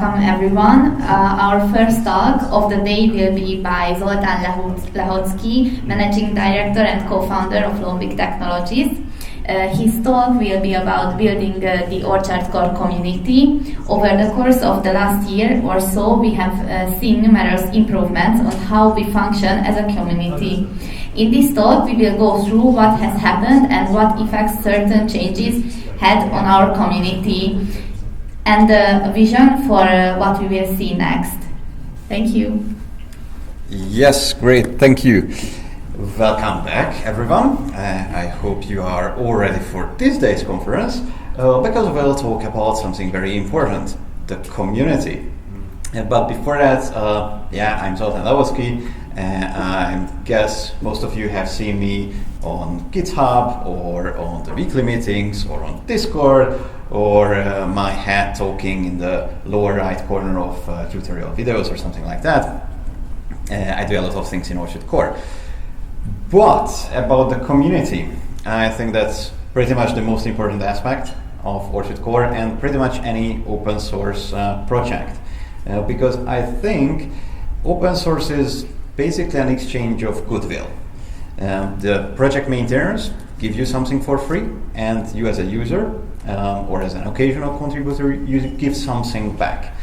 welcome everyone. Our first talk of the day will be by Zoltán Lehóczky, Managing Director and Co-founder of Lombik Technologies. His talk will be about building the Orchard Core community. Over the course of the last year or so, we have seen numerous improvements on how we function as a community. In this talk, we will go through what has happened and what effects certain changes had on our community, and a vision for what we will see next. Thank you. Yes, great, thank you. Welcome back, everyone. I hope you are all ready for this day's conference, because we'll talk about something very important, the community. But before that, I'm Zoltán Lehóczky. I guess most of you have seen me on GitHub or on the weekly meetings or on Discord or my head talking in the lower right corner of tutorial videos or something like that. I do a lot of things in Orchard Core. But about the community, I think that's pretty much the most important aspect of Orchard Core and pretty much any open source project. Because I think open source is basically an exchange of goodwill. The project maintainers give you something for free, and you as a user or as an occasional contributor, you give something back.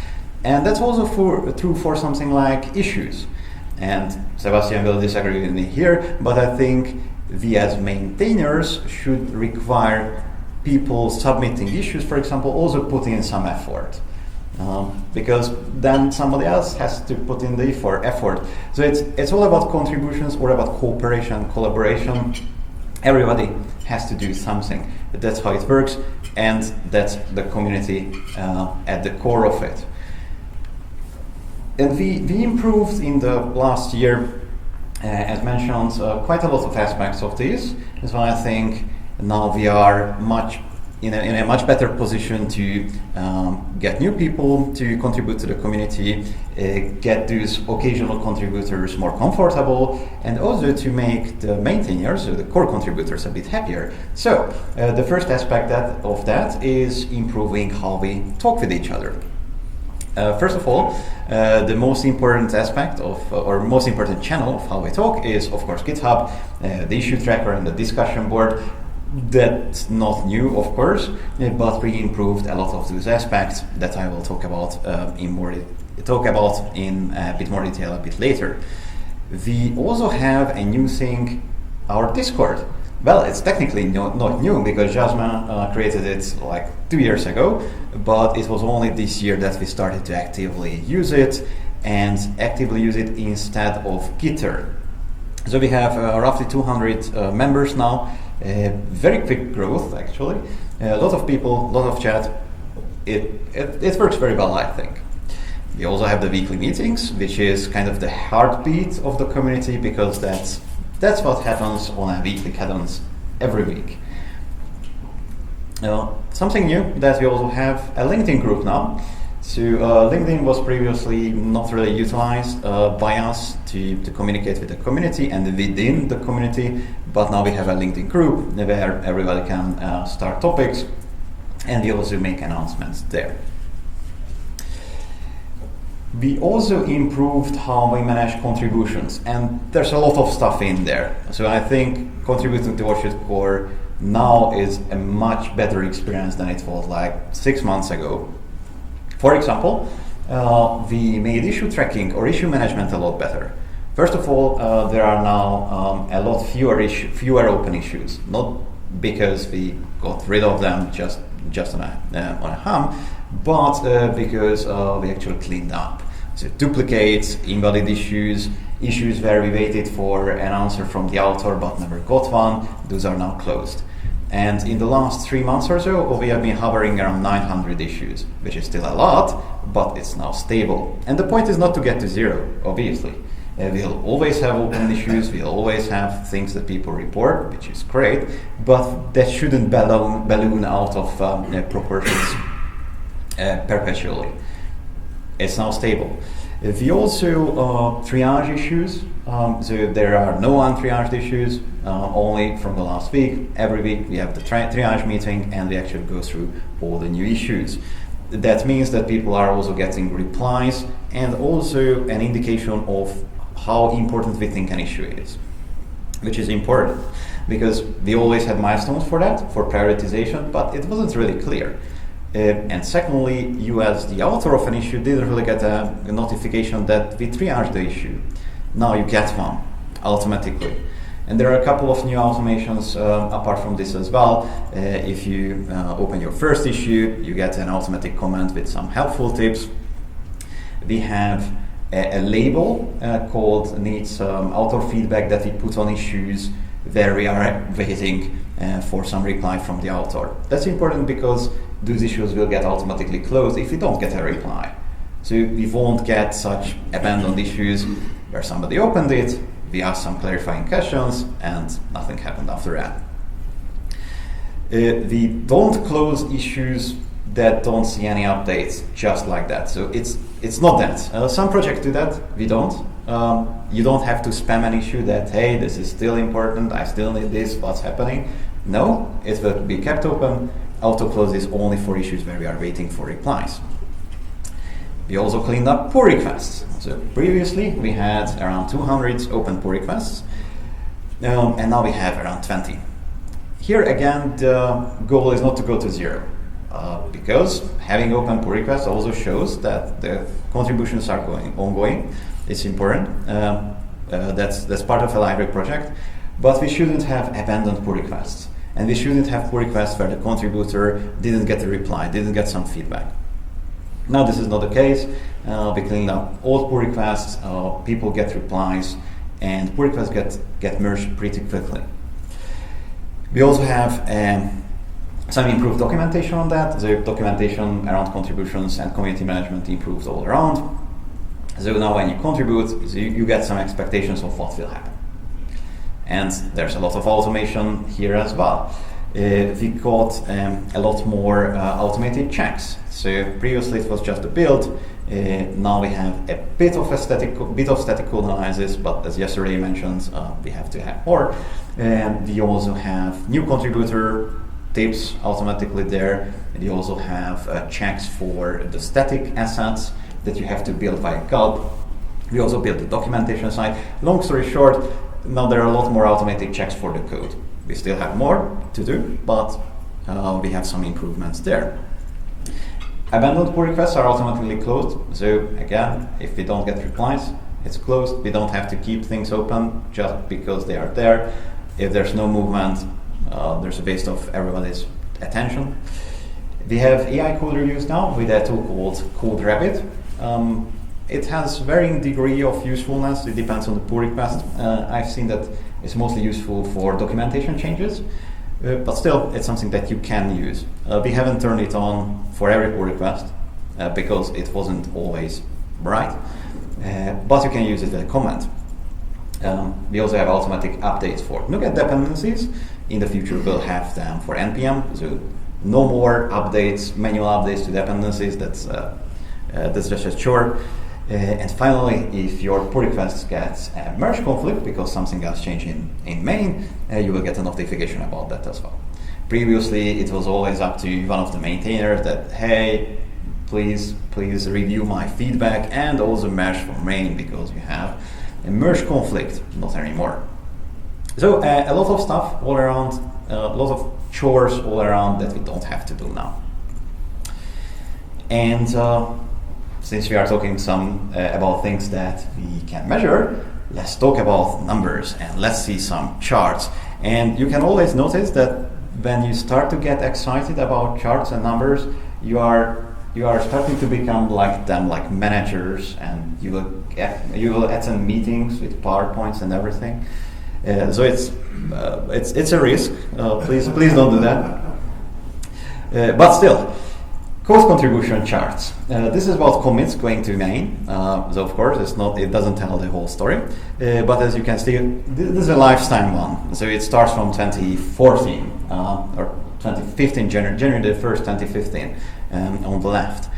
And that's also true for something like issues. And Sebastian will disagree with me here, but I think we as maintainers should require people submitting issues, for example, also put in some effort. Because then somebody else has to put in the effort. So it's all about contributions or about cooperation, collaboration. Everybody has to do something. That's how it works, and that's the community at the core of it. And we improved in the last year, as mentioned, quite a lot of aspects of this. So I think now we are in a much better position to get new people to contribute to the community, get these occasional contributors more comfortable, and also to make the maintainers, or the core contributors, a bit happier. So the first aspect of that is improving how we talk with each other. First of all, the most important aspect or most important channel of how we talk is, of course, GitHub, the issue tracker and the discussion board. That's not new, of course, but we improved a lot of those aspects that I will talk about in a bit more detail a bit later. We also have a new thing, our Discord. Well, it's technically not new because Jasmine created it like 2 years ago, but it was only this year that we started to actively use it and actively use it instead of Gitter. So we have roughly 200 members now. Very quick growth, actually. A lot of people, a lot of chat. It works very well, I think. We also have the weekly meetings, which is kind of the heartbeat of the community, because that's what happens on a weekly cadence every week. Something new that we also have a LinkedIn group now. So LinkedIn was previously not really utilized by us to communicate with the community and within the community, but now we have a LinkedIn group where everybody can start topics, and we also make announcements there. We also improved how we manage contributions, and there's a lot of stuff in there. So I think contributing to Orchard Core now is a much better experience than it was like 6 months ago. For example, we made issue tracking or issue management a lot better. First of all, there are now a lot fewer open issues, not because we got rid of them just on a hum, but because we actually cleaned up. So duplicates, invalid issues where we waited for an answer from the author but never got one, those are now closed. And in the last 3 months or so, we have been hovering around 900 issues, which is still a lot, but it's now stable. And the point is not to get to zero, obviously. We'll always have open issues, we'll always have things that people report, which is great, but that shouldn't balloon out of proportions perpetually. It's now stable. We also triage issues, so there are no untriaged issues, only from the last week. Every week we have the triage meeting and we actually go through all the new issues. That means that people are also getting replies and also an indication of how important we think an issue is, which is important because we always had milestones for that, for prioritization, but it wasn't really clear. And secondly, you as the author of an issue didn't really get a notification that we triaged the issue. Now you get one automatically. And there are a couple of new automations apart from this as well. If you open your first issue, you get an automatic comment with some helpful tips. We have a label called needs author feedback that we put on issues where we are waiting for some reply from the author. That's important because those issues will get automatically closed if we don't get a reply. So we won't get such abandoned issues where somebody opened it, we asked some clarifying questions, and nothing happened after that. We don't close issues that don't see any updates just like that. So it's not that. Some projects do that, we don't. You don't have to spam an issue that, hey, this is still important, I still need this, what's happening? No, it will be kept open. Auto-close is only for issues where we are waiting for replies. We also cleaned up pull requests. So previously we had around 200 open pull requests, and now we have around 20. Here again, the goal is not to go to zero, because having open pull requests also shows that the contributions are ongoing. It's important. That's part of a library project, but we shouldn't have abandoned pull requests, and we shouldn't have pull requests where the contributor didn't get a reply, didn't get some feedback. Now this is not the case. We cleaned up all pull requests, people get replies, and pull requests get merged pretty quickly. We also have some improved documentation on that. The documentation around contributions and community management improves all around. So now when you contribute, you get some expectations of what will happen. And there's a lot of automation here as well. We got a lot more automated checks. So previously it was just a build. Now we have a bit of static code analysis, but as yesterday mentioned, we have to have more. And we also have new contributor tips automatically there. And we also have checks for the static assets that you have to build via code. We also built the documentation side. Long story short, now there are a lot more automated checks for the code. We still have more to do, but we have some improvements there. Abandoned pull requests are automatically closed. So again, if we don't get replies, it's closed. We don't have to keep things open just because they are there. If there's no movement, there's a waste of everybody's attention. We have AI code reviews now with a tool called CodeRabbit. It has varying degree of usefulness. It depends on the pull request. I've seen that it's mostly useful for documentation changes, but still, it's something that you can use. We haven't turned it on for every pull request because it wasn't always right, but you can use it as a comment. We also have automatic updates for NuGet dependencies. In the future, we'll have them for NPM, so no more updates, manual updates to dependencies. That's just a chore. And finally, if your pull request gets a merge conflict because something else changed in main, you will get a notification about that as well. Previously, it was always up to one of the maintainers that, hey, please review my feedback and also merge from main because you have a merge conflict. Not anymore. So a lot of stuff all around, a lot of chores all around that we don't have to do now. And since we are talking some about things that we can measure, let's talk about numbers and let's see some charts. And you can always notice that when you start to get excited about charts and numbers, you are starting to become like them, like managers, and you will attend meetings with PowerPoints and everything. So it's a risk. Please don't do that. But still. Code contribution charts. This is about commits going to main. So of course, it doesn't tell the whole story. But as you can see, this is a lifetime one. So it starts from 2014 or 2015, January the 1st, 2015, on the left.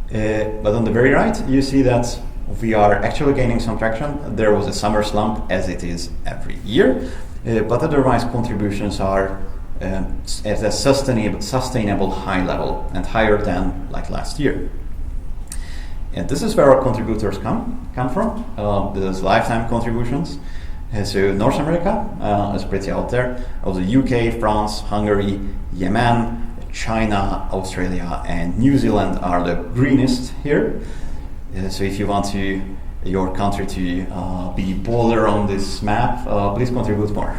But on the very right, you see that we are actually gaining some traction. There was a summer slump, as it is every year. But otherwise, contributions are at a sustainable high level and higher than like last year. And this is where our contributors come from. This is lifetime contributions. So North America is pretty out there. Also UK, France, Hungary, Yemen, China, Australia, and New Zealand are the greenest here. So if you want your country to be bolder on this map, please contribute more.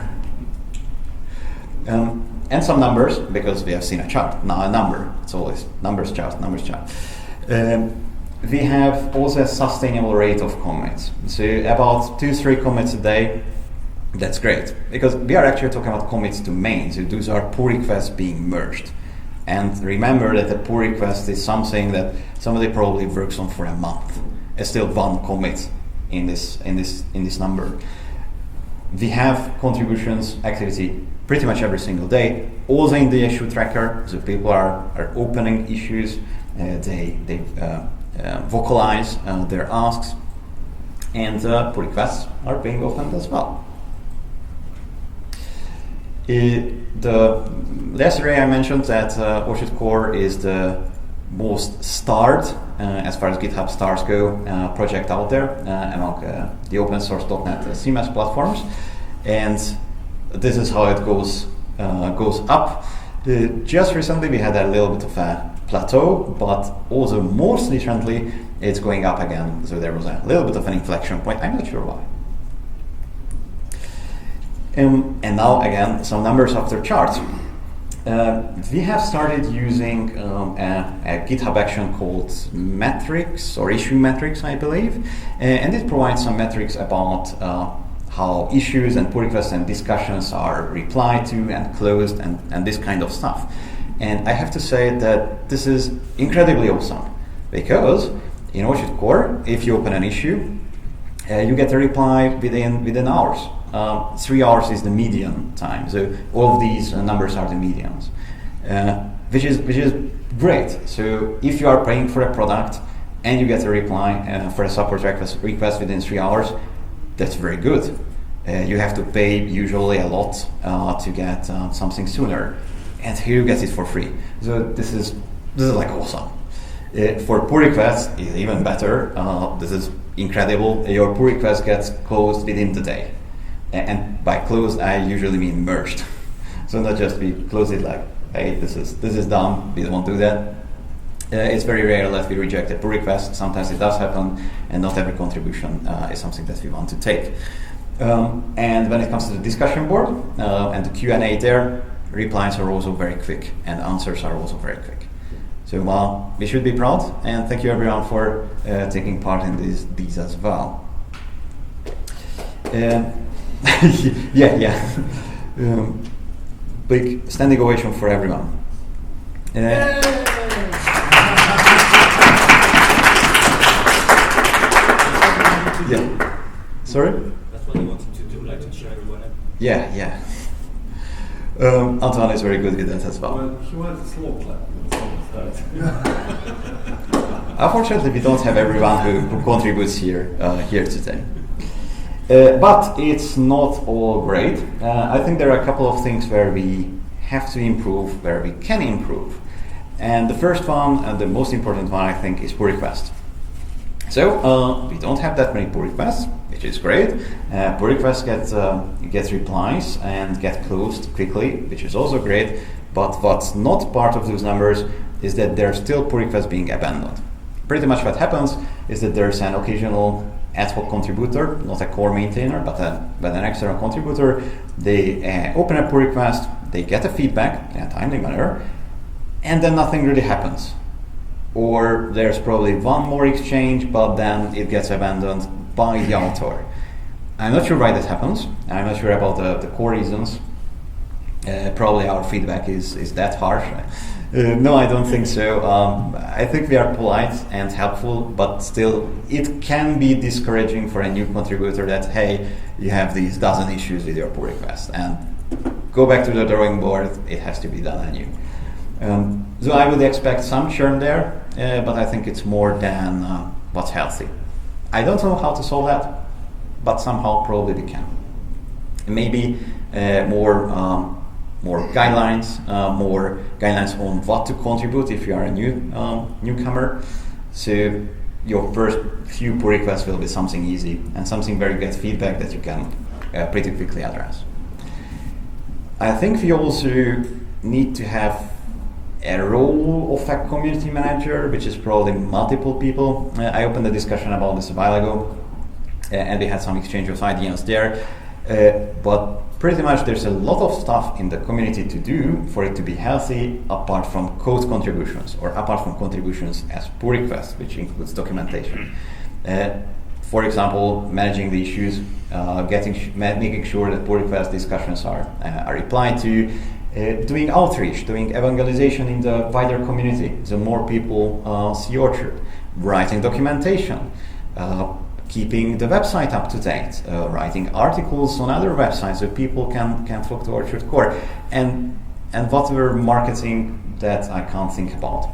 And some numbers, because we have seen a chart, now a number. It's always numbers chart. We have also a sustainable rate of commits. So about 2-3 commits a day. That's great, because we are actually talking about commits to main. So those are pull requests being merged. And remember that a pull request is something that somebody probably works on for a month. It's still one commit in this number. We have contributions activity pretty much every single day, also in the issue tracker. So people are opening issues, they vocalize their asks, and pull requests are being opened as well. Yesterday I mentioned that Ocean Core is the most starred, as far as GitHub stars go, project out there among the open source.NET CMS platforms, and this is how it goes up. Just recently we had a little bit of a plateau, but also most recently it's going up again. So there was a little bit of an inflection point. I'm not sure why. And now again, some numbers after charts. We have started using a GitHub action called metrics, or issue metrics, I believe, and it provides some metrics about how issues and pull requests and discussions are replied to and closed and this kind of stuff. And I have to say that this is incredibly awesome, because in Ocean Core, if you open an issue, you get a reply within hours. 3 hours is the median time. So all of these numbers are the medians, which is great. So if you are paying for a product and you get a reply for a support request within 3 hours, that's very good. You have to pay usually a lot to get something sooner, and here you get it for free. So this is like awesome. For pull requests, is even better. This is incredible. Your pull request gets closed within the day. And by closed, I usually mean merged. So not just we close it like, hey, this is done, we don't want to do that. It's very rare that we reject a pull request. Sometimes it does happen, and not every contribution is something that we want to take. And when it comes to the discussion board and the Q&A there, replies are also very quick, and answers are also very quick. So we should be proud, and thank you everyone for taking part in these as well. Yeah. Big standing ovation for everyone. Yeah. Sorry? That's what I wanted to do, like to cheer everyone up. Yeah. Antoine is very good with that as well. He wanted a slow clap. Unfortunately, we don't have everyone who contributes here today. But it's not all great. I think there are a couple of things where we have to improve, where we can improve. And the first one, and the most important one, I think, is pull requests. So we don't have that many pull requests, which is great. Pull requests get replies and get closed quickly, which is also great. But what's not part of those numbers is that there are still pull requests being abandoned. Pretty much what happens is that there's an occasional ad hoc contributor, not a core maintainer, but an external contributor. They open a pull request, they get a feedback in a timely manner, and then nothing really happens. Or there's probably one more exchange, but then it gets abandoned by the author. I'm not sure why that happens. I'm not sure about the core reasons. Probably our feedback is that harsh. No, I don't think so. I think we are polite and helpful, but still it can be discouraging for a new contributor that, hey, you have these dozen issues with your pull request, and go back to the drawing board, it has to be done anew. So I would expect some churn there, but I think it's more than what's healthy. I don't know how to solve that, but somehow probably we can. Maybe more more guidelines on what to contribute if you are a newcomer. So your first few pull requests will be something easy and something where you get feedback that you can pretty quickly address. I think we also need to have a role of a community manager, which is probably multiple people. I opened a discussion about this a while ago, and we had some exchange of ideas there. But pretty much there's a lot of stuff in the community to do for it to be healthy, apart from code contributions or apart from contributions as pull requests, which includes documentation. For example, managing the issues, making sure that pull request discussions are replied to, doing outreach, doing evangelization in the wider community, the more people see Orchard, writing documentation, keeping the website up to date, writing articles on other websites so people can flock to Orchard Core, and whatever marketing that I can't think about.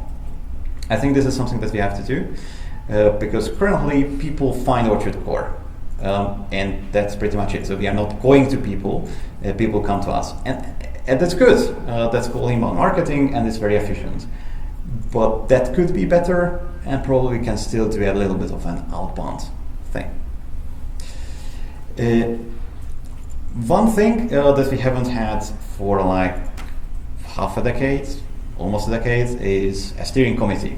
I think this is something that we have to do because currently people find Orchard Core, and that's pretty much it. So we are not going to people; people come to us, and that's good. That's called inbound marketing, and it's very efficient. But that could be better, and probably we can still do a little bit of an outbound thing. One thing that we haven't had for like half a decade, almost a decade, is a steering committee.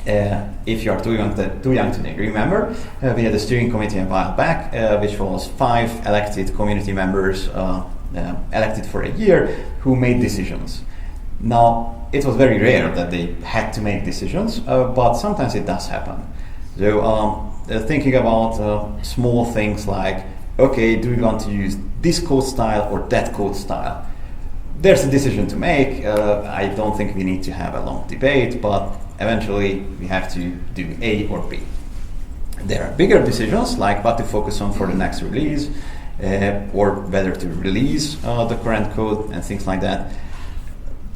If you are too young to remember, we had a steering committee a while back, which was 5 elected community members elected for a year who made decisions. Now, it was very rare that they had to make decisions, but sometimes it does happen. So thinking about small things like, okay, do we want to use this code style or that code style? There's a decision to make. I don't think we need to have a long debate, but eventually we have to do A or B. There are bigger decisions like what to focus on for the next release, or whether to release the current code and things like that.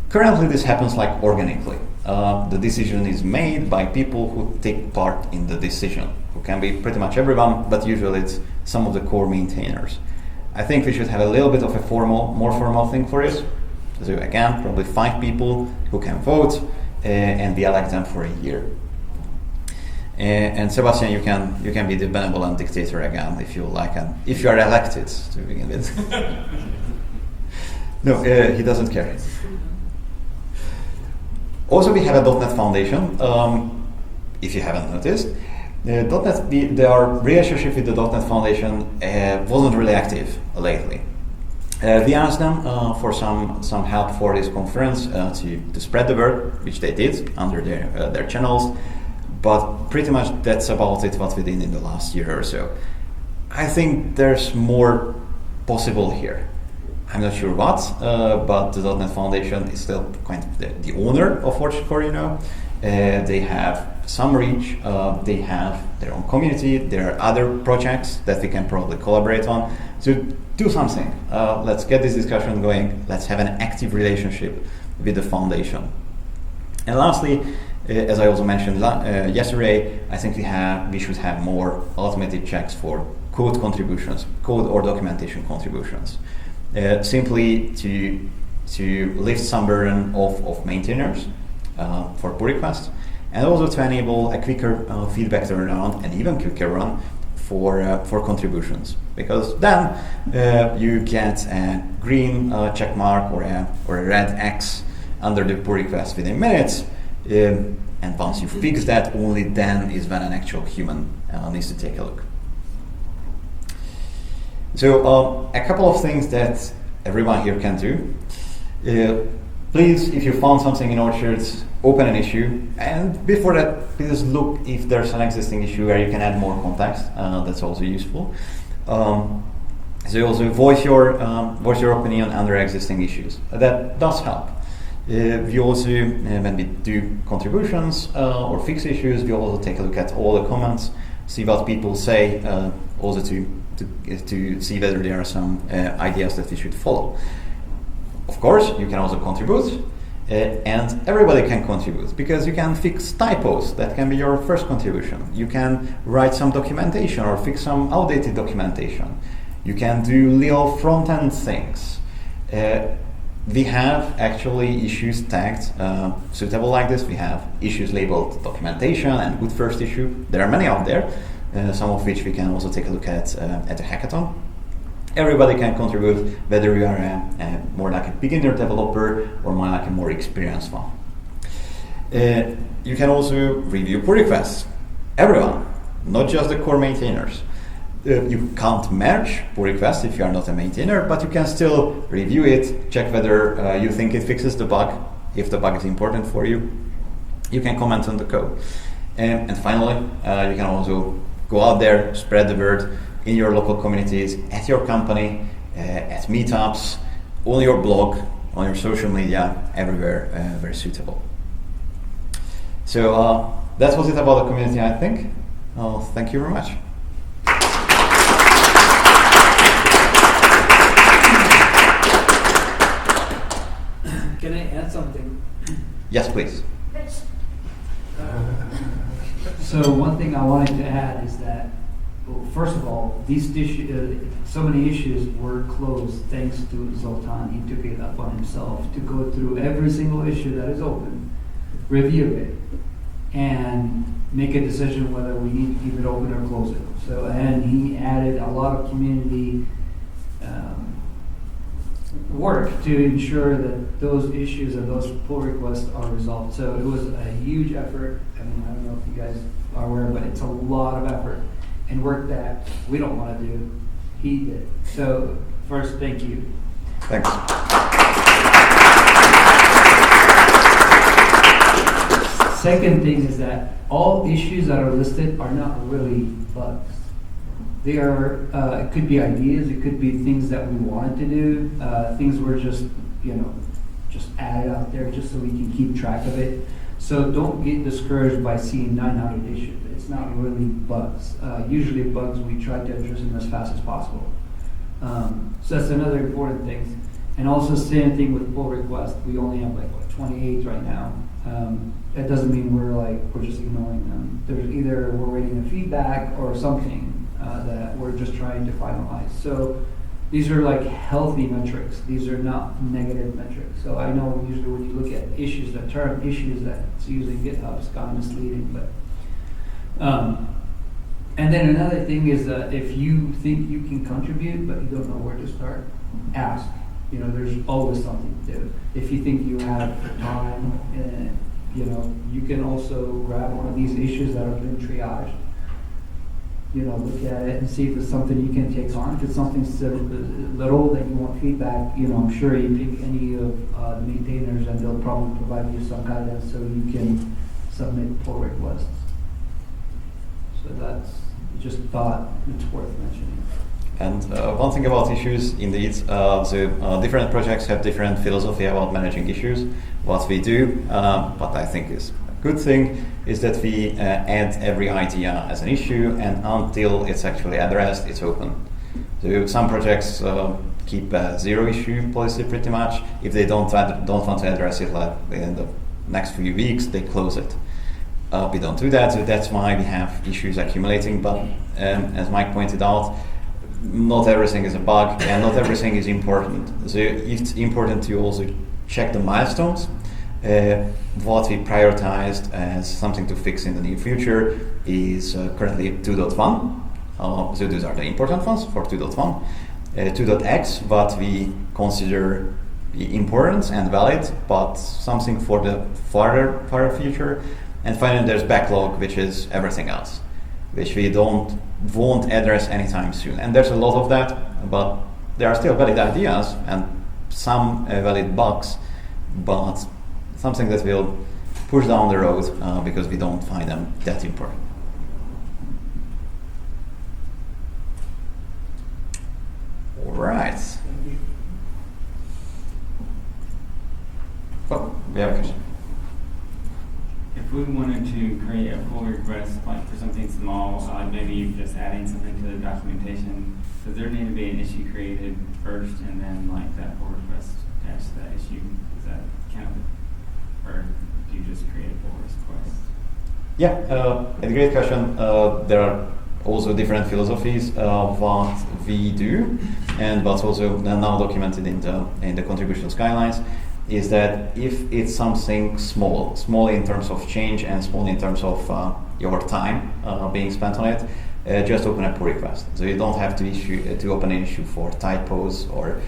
Currently this happens like organically. The decision is made by people who take part in the decision, who can be pretty much everyone, but usually it's some of the core maintainers. I think we should have a little bit of a more formal thing for it. So again, probably 5 people who can vote, and we elect them for a year. And Sebastian, you can be the benevolent dictator again if you like, if you are elected to begin with. No, he doesn't care. Also, we have a .NET Foundation. If you haven't noticed, our relationship with the .NET Foundation wasn't really active lately. We asked them for some help for this conference to spread the word, which they did under their channels, but pretty much that's about it what we did in the last year or so. I think there's more possible here. I'm not sure what, but the .NET Foundation is still kind of the owner of Orchard Core, you know. They have some reach, they have their own community, there are other projects that we can probably collaborate on. So do something. Let's get this discussion going. Let's have an active relationship with the foundation. And lastly, as I also mentioned yesterday, I think we should have more automated checks for code contributions, code or documentation contributions. Simply to lift some burden of maintainers for pull requests, and also to enable a quicker feedback turnaround and even quicker run for contributions. Because then you get a green check mark or a red X under the pull request within minutes, and once you fix that, only then is when an actual human needs to take a look. So a couple of things that everyone here can do. Please, if you found something in Orchard, open an issue, and before that, please look if there's an existing issue where you can add more context. That's also useful. So also voice your opinion under existing issues. That does help. We also, when we do contributions or fix issues, we also take a look at all the comments, see what people say, also to see whether there are some ideas that we should follow. Of course, you can also contribute, and everybody can contribute, because you can fix typos. That can be your first contribution. You can write some documentation or fix some outdated documentation. You can do little front-end things. we have actually issues tagged suitable like this. We have issues labeled documentation and good first issue. There are many out there, some of which we can also take a look at the hackathon. Everybody can contribute, whether you are more like a beginner developer or more like a more experienced one. You can also review pull requests. Everyone, not just the core maintainers. You can't merge pull requests if you are not a maintainer, but you can still review it, check whether you think it fixes the bug. If the bug is important for you, you can comment on the code. And finally, you can also go out there, spread the word in your local communities, at your company, at meetups, on your blog, on your social media, everywhere very suitable. So that was it about the community, I think. Thank you very much. Can I add something? Yes, please. So one thing I wanted to add is that, well, first of all, these so many issues were closed thanks to Zoltán. He took it upon himself to go through every single issue that is open, review it, and make a decision whether we need to keep it open or close it. So, and he added a lot of community work to ensure that those issues and those pull requests are resolved. So it was a huge effort. I mean, I don't know if you guys are aware, but it's a lot of effort and work that we don't want to do. He did. So first, thank you. Thanks. Second thing is that all issues that are listed are not really bugs. They are, it could be ideas, it could be things that we wanted to do, things were just, just added out there just so we can keep track of it. So don't get discouraged by seeing 900 issues. It's not really bugs. Usually bugs, we try to address them as fast as possible. So that's another important thing. And also same thing with pull requests. We only have 28 right now. That doesn't mean we're just ignoring them. There's either we're waiting a feedback or something that we're just trying to finalize. So these are healthy metrics. These are not negative metrics. So I know usually when you look at issues, the term issues that's used in GitHub is kind of misleading. But and then another thing is that if you think you can contribute but you don't know where to start, ask. There's always something to do. If you think you have time, you can also grab one of these issues that have been triaged. Look at it and see if it's something you can take on. If it's something little that you want feedback, I'm sure you pick any of the maintainers and they'll probably provide you some guidance so you can submit pull requests. So that's just thought it's worth mentioning. And one thing about issues, indeed, the different projects have different philosophy about managing issues. What we do, what I think is a good thing, is that we add every idea as an issue, and until it's actually addressed, it's open. So some projects keep a zero issue policy pretty much. If they don't want to address it in the next few weeks, they close it. We don't do that, so that's why we have issues accumulating. But as Mike pointed out, not everything is a bug and not everything is important. So it's important to also check the milestones. What we prioritized as something to fix in the near future is currently 2.1. So those are the important ones for 2.1. 2.x, what we consider important and valid, but something for the farther future. And finally there's backlog, which is everything else, which we won't address anytime soon. And there's a lot of that, but there are still valid ideas and some valid bugs, but something that we'll push down the road because we don't find them that important. All right. Oh, we have a question. If we wanted to create a pull request for something small, maybe just adding something to the documentation, does there need to be an issue created first and then that pull request attached to that issue? Does that count? Or do you just create a pull request? Yeah, a great question. There are also different philosophies of what we do, and what's also now documented in the contributions guidelines, is that if it's something small in terms of change and small in terms of your time being spent on it, just open a pull request. So you don't have to open an issue for typos or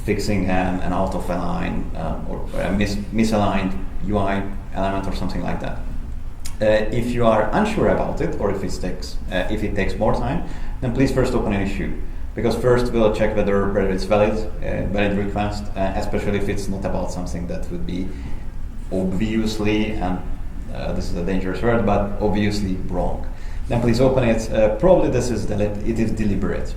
fixing an out of align or a misaligned UI element or something like that. If you are unsure about it, or if it takes more time, then please first open an issue, because first we'll check whether it's valid request, especially if it's not about something that would be obviously, and this is a dangerous word, but obviously wrong. Then please open it. Probably it is deliberate,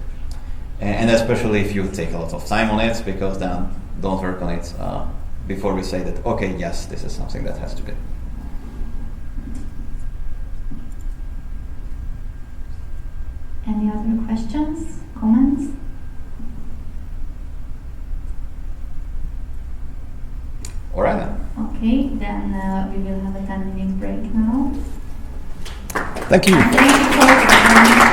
and especially if you take a lot of time on it, because then don't work on it before we say that, okay, yes, this is something that has to be. Any other questions, comments? All right then. Okay, then we will have a 10-minute break now. Thank you. Thank you for